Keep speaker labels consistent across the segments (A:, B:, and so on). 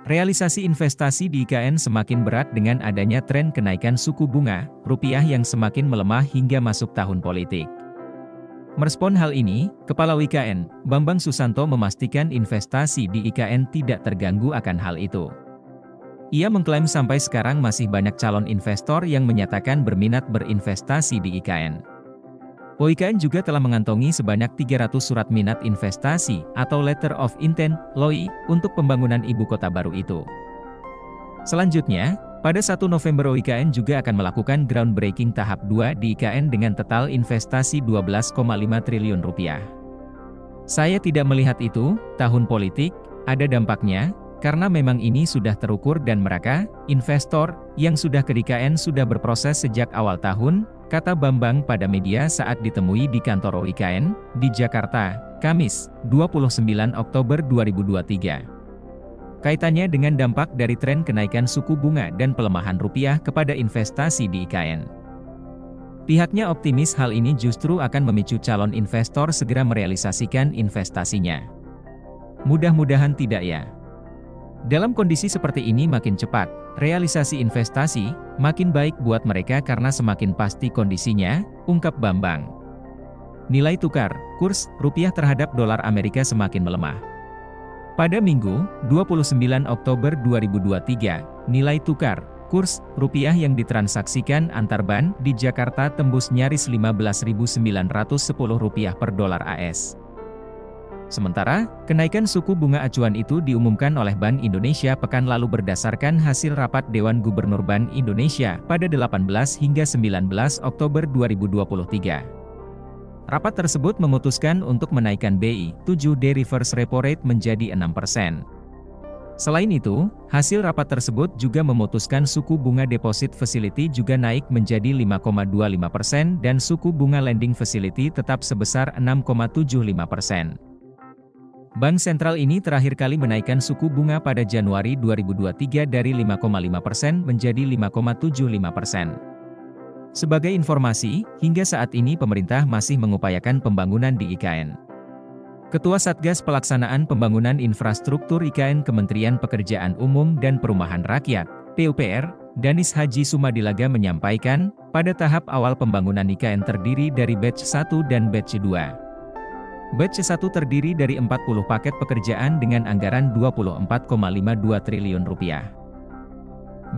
A: Realisasi investasi di IKN semakin berat dengan adanya tren kenaikan suku bunga rupiah yang semakin melemah hingga masuk tahun politik. Merespon hal ini, Kepala IKN, Bambang Susanto memastikan investasi di IKN tidak terganggu akan hal itu. Ia mengklaim sampai sekarang masih banyak calon investor yang menyatakan berminat berinvestasi di IKN. IKN juga telah mengantongi sebanyak 300 surat minat investasi atau Letter of Intent (LOI) untuk pembangunan ibu kota baru itu. Selanjutnya, pada 1 November IKN juga akan melakukan groundbreaking tahap 2 di IKN dengan total investasi 12,5 triliun rupiah. Saya tidak melihat itu, tahun politik, ada dampaknya, karena memang ini sudah terukur dan mereka, investor, yang sudah ke IKN sudah berproses sejak awal tahun, kata Bambang pada media saat ditemui di kantor IKN, di Jakarta, Kamis, 29 Oktober 2023. Kaitannya dengan dampak dari tren kenaikan suku bunga dan pelemahan rupiah kepada investasi di IKN. Pihaknya optimis hal ini justru akan memicu calon investor segera merealisasikan investasinya. Mudah-mudahan tidak ya. Dalam kondisi seperti ini makin cepat, realisasi investasi, makin baik buat mereka karena semakin pasti kondisinya, ungkap Bambang. Nilai tukar, kurs, rupiah terhadap dolar Amerika semakin melemah. Pada Minggu, 29 Oktober 2023, nilai tukar, kurs, rupiah yang ditransaksikan antar bank di Jakarta tembus nyaris Rp15.910 per dolar AS. Sementara, kenaikan suku bunga acuan itu diumumkan oleh Bank Indonesia pekan lalu berdasarkan hasil rapat Dewan Gubernur Bank Indonesia pada 18 hingga 19 Oktober 2023. Rapat tersebut memutuskan untuk menaikkan BI 7D reverse repo rate menjadi 6%. Selain itu, hasil rapat tersebut juga memutuskan suku bunga deposit facility juga naik menjadi 5,25% dan suku bunga lending facility tetap sebesar 6,75%. Bank sentral ini terakhir kali menaikkan suku bunga pada Januari 2023 dari 5,5% menjadi 5,75%. Sebagai informasi, hingga saat ini pemerintah masih mengupayakan pembangunan di IKN. Ketua Satgas Pelaksanaan Pembangunan Infrastruktur IKN Kementerian Pekerjaan Umum dan Perumahan Rakyat, PUPR, Danis Haji Sumadilaga menyampaikan, pada tahap awal pembangunan IKN terdiri dari batch 1 dan batch 2. Batch 1 terdiri dari 40 paket pekerjaan dengan anggaran Rp24,52 triliun.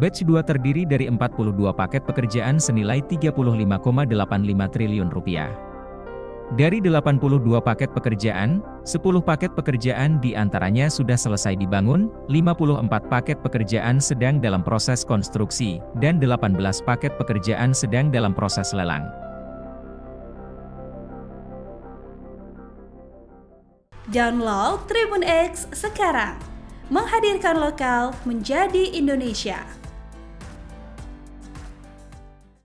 A: Batch 2 terdiri dari 42 paket pekerjaan senilai Rp35,85 triliun. Dari 82 paket pekerjaan, 10 paket pekerjaan diantaranya sudah selesai dibangun, 54 paket pekerjaan sedang dalam proses konstruksi, dan 18 paket pekerjaan sedang dalam proses lelang.
B: Download Tribun X sekarang, menghadirkan lokal menjadi Indonesia.